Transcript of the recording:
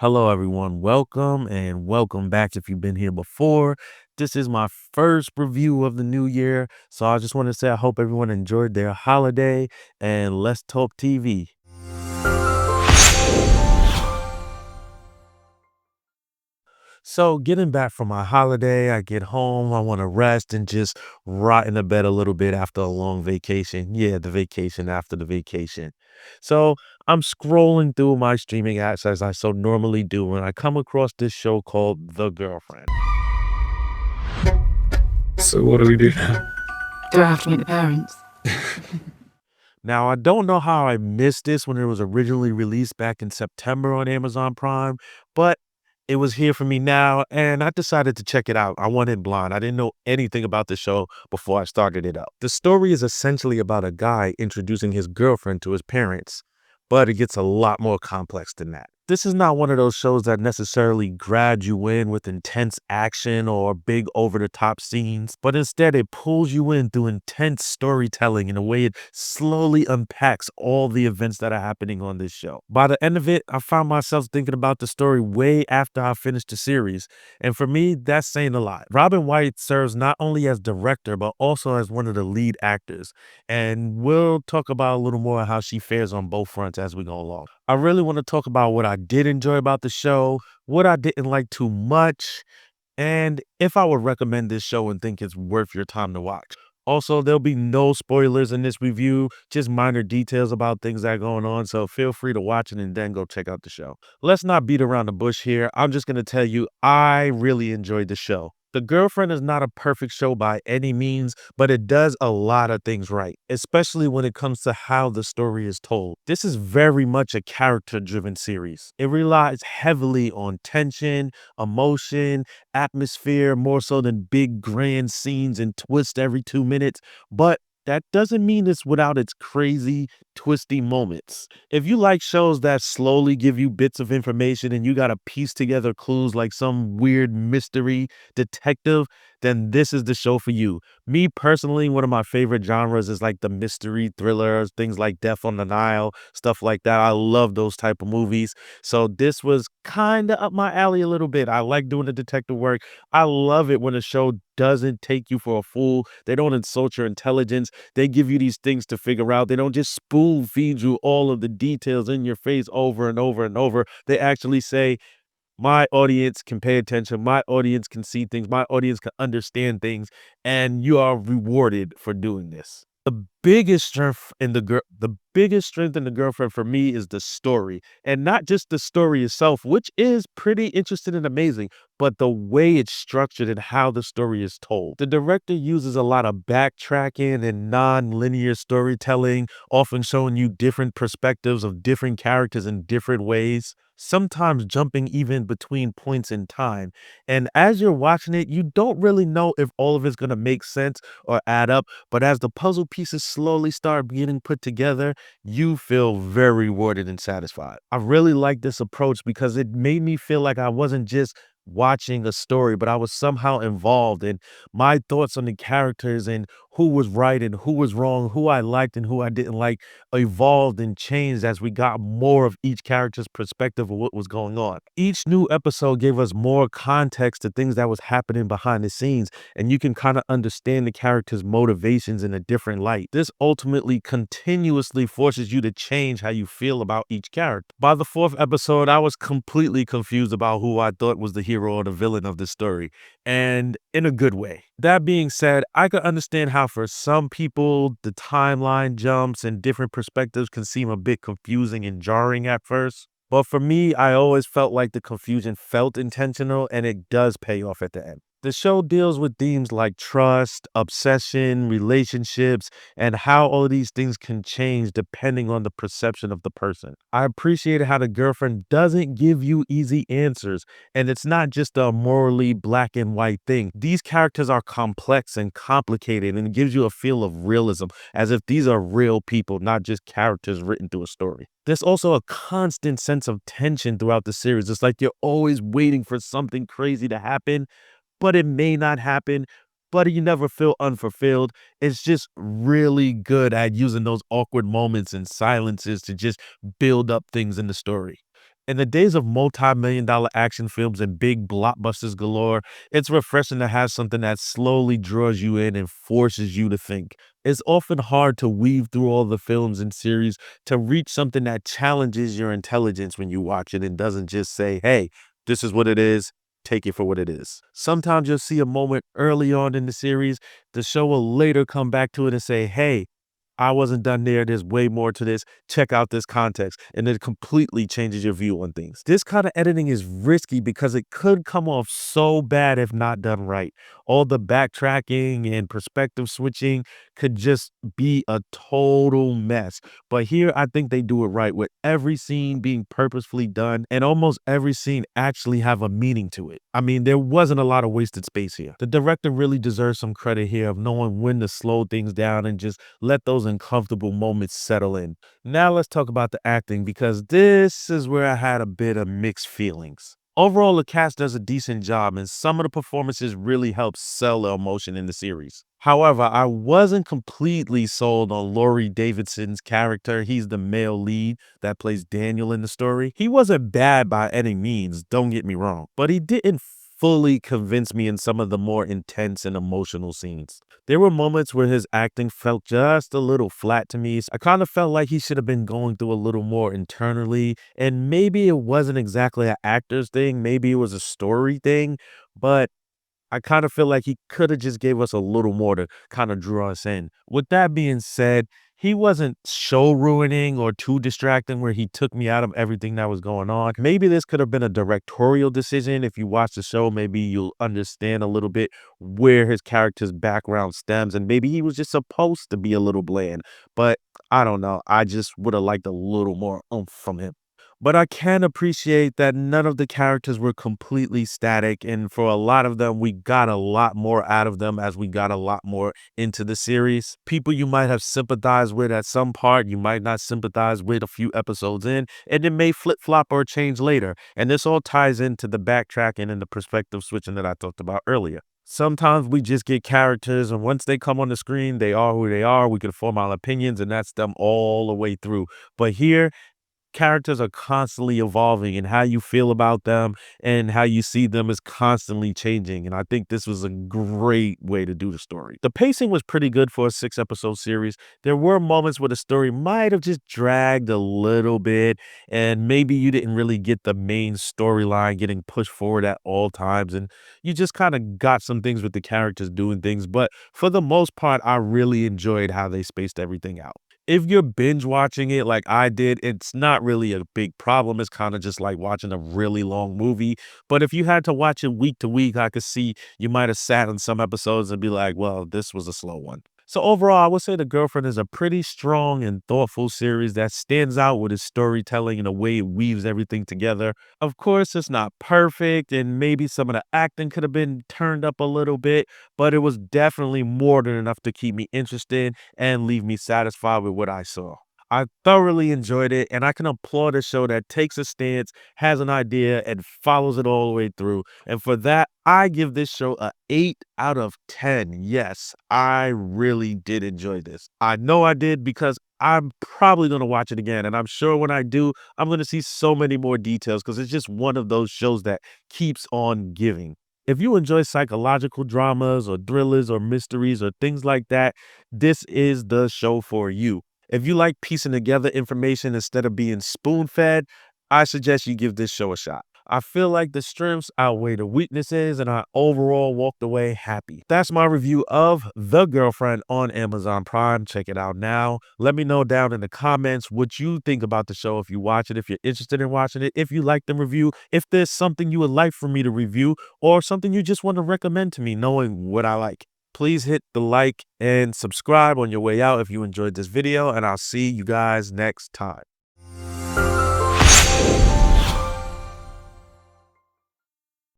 Hello, everyone. Welcome and welcome back if you've been here before. This is my first review of the new year. So I just want to say I hope everyone enjoyed their holiday and let's talk TV. So getting back from my holiday, I get home, I want to rest and just rot in the bed a little bit after a long vacation. Yeah, the vacation after the vacation. So I'm scrolling through my streaming apps as I so normally do, and I come across this show called The Girlfriend. So what do we do now? Do I have to meet the parents? Now, I don't know how I missed this when it was originally released back in September on Amazon Prime, but it was here for me now, and I decided to check it out. I went in blind. I didn't know anything about the show before I started it up. The story is essentially about a guy introducing his girlfriend to his parents, but it gets a lot more complex than that. This is not one of those shows that necessarily grabs you in with intense action or big over the top scenes, but instead it pulls you in through intense storytelling in a way it slowly unpacks all the events that are happening on this show. By the end of it, I found myself thinking about the story way after I finished the series, and for me, that's saying a lot. Robin White serves not only as director, but also as one of the lead actors, and we'll talk about a little more how she fares on both fronts as we go along. I really want to talk about what I did enjoy about the show, what I didn't like too much, and if I would recommend this show and think it's worth your time to watch. Also, there'll be no spoilers in this review, just minor details about things that are going on, so feel free to watch it and then go check out the show. Let's not beat around the bush here. I'm just going to tell you, I really enjoyed the show. The Girlfriend is not a perfect show by any means, but it does a lot of things right, especially when it comes to how the story is told. This is very much a character driven series. It relies heavily on tension, emotion, atmosphere more so than big grand scenes and twists every 2 minutes, but that doesn't mean it's without its crazy, twisty moments. If you like shows that slowly give you bits of information and you got to piece together clues like some weird mystery detective, then this is the show for you. Me personally, one of my favorite genres is like the mystery thrillers, things like Death on the Nile, stuff like that. I love those type of movies. So this was kind of up my alley a little bit. I like doing the detective work. I love it when a show doesn't take you for a fool. They don't insult your intelligence. They give you these things to figure out. They don't just spoon feed you all of the details in your face over and over and over. They actually say, my audience can pay attention. My audience can see things. My audience can understand things. And you are rewarded for doing this. The biggest strength in the girlfriend for me is the story, and not just the story itself, which is pretty interesting and amazing, but the way it's structured and how the story is told. The director uses a lot of backtracking and non-linear storytelling, often showing you different perspectives of different characters in different ways, sometimes jumping even between points in time. And as you're watching it, you don't really know if all of it's going to make sense or add up, but as the puzzle pieces slowly start getting put together, you feel very rewarded and satisfied. I really like this approach because it made me feel like I wasn't just watching a story, but I was somehow involved in my thoughts on the characters and who was right and who was wrong, who I liked and who I didn't like, evolved and changed as we got more of each character's perspective of what was going on. Each new episode gave us more context to things that was happening behind the scenes, and you can kind of understand the character's motivations in a different light. This ultimately continuously forces you to change how you feel about each character. By the fourth episode, I was completely confused about who I thought was the hero or the villain of the story, and in a good way. That being said, I could understand how for some people the timeline jumps and different perspectives can seem a bit confusing and jarring at first. But for me, I always felt like the confusion felt intentional and it does pay off at the end. The show deals with themes like trust, obsession, relationships, and how all of these things can change depending on the perception of the person. I appreciate how the girlfriend doesn't give you easy answers, and it's not just a morally black and white thing. These characters are complex and complicated, and it gives you a feel of realism, as if these are real people, not just characters written through a story. There's also a constant sense of tension throughout the series. It's like you're always waiting for something crazy to happen, but it may not happen, but you never feel unfulfilled. It's just really good at using those awkward moments and silences to just build up things in the story. In the days of multi-million dollar action films and big blockbusters galore, it's refreshing to have something that slowly draws you in and forces you to think. It's often hard to weave through all the films and series to reach something that challenges your intelligence when you watch it and doesn't just say, hey, this is what it is. Take it for what it is. Sometimes you'll see a moment early on in the series. The show will later come back to it and say, hey, I wasn't done there. There's way more to this. Check out this context. And it completely changes your view on things. This kind of editing is risky because it could come off so bad if not done right. All the backtracking and perspective switching could just be a total mess. But here, I think they do it right, with every scene being purposefully done and almost every scene actually have a meaning to it. I mean, there wasn't a lot of wasted space here. The director really deserves some credit here of knowing when to slow things down and just let those uncomfortable moments settle in. Now let's talk about the acting, because this is where I had a bit of mixed feelings. Overall, the cast does a decent job, and some of the performances really help sell the emotion in the series. However, I wasn't completely sold on Laurie Davidson's character. He's the male lead that plays Daniel in the story. He wasn't bad by any means, don't get me wrong, but he didn't fully convince me in some of the more intense and emotional scenes. There were moments where his acting felt just a little flat to me. I kind of felt like he should have been going through a little more internally, and maybe it wasn't exactly an actor's thing, maybe it was a story thing, but I kind of feel like he could have just gave us a little more to kind of draw us in. With that being said, he wasn't show ruining or too distracting where he took me out of everything that was going on. Maybe this could have been a directorial decision. If you watch the show, maybe you'll understand a little bit where his character's background stems, and maybe he was just supposed to be a little bland. But I don't know. I just would have liked a little more oomph from him. But I can appreciate that none of the characters were completely static, and for a lot of them, we got a lot more out of them as we got a lot more into the series. People you might have sympathized with at some part, you might not sympathize with a few episodes in, and it may flip-flop or change later. And this all ties into the backtracking and the perspective switching that I talked about earlier. Sometimes we just get characters, and once they come on the screen, they are who they are. We can form our opinions, and that's them all the way through. But here, characters are constantly evolving, and how you feel about them and how you see them is constantly changing. And I think this was a great way to do the story. The pacing was pretty good for a 6 episode series. There were moments where the story might have just dragged a little bit, and maybe you didn't really get the main storyline getting pushed forward at all times. And you just kind of got some things with the characters doing things. But for the most part, I really enjoyed how they spaced everything out. If you're binge watching it like I did, it's not really a big problem. It's kind of just like watching a really long movie. But if you had to watch it week to week, I could see you might have sat in some episodes and be like, well, this was a slow one. So overall, I would say The Girlfriend is a pretty strong and thoughtful series that stands out with its storytelling and the way it weaves everything together. Of course, it's not perfect, and maybe some of the acting could have been turned up a little bit, but it was definitely more than enough to keep me interested and leave me satisfied with what I saw. I thoroughly enjoyed it, and I can applaud a show that takes a stance, has an idea, and follows it all the way through. And for that, I give this show a 8 out of 10. Yes, I really did enjoy this. I know I did because I'm probably going to watch it again. And I'm sure when I do, I'm going to see so many more details because it's just one of those shows that keeps on giving. If you enjoy psychological dramas or thrillers or mysteries or things like that, this is the show for you. If you like piecing together information instead of being spoon-fed, I suggest you give this show a shot. I feel like the strengths outweigh the weaknesses, and I overall walked away happy. That's my review of The Girlfriend on Amazon Prime. Check it out now. Let me know down in the comments what you think about the show if you watch it, if you're interested in watching it, if you like the review, if there's something you would like for me to review, or something you just want to recommend to me, knowing what I like. Please hit the like and subscribe on your way out if you enjoyed this video, and I'll see you guys next time.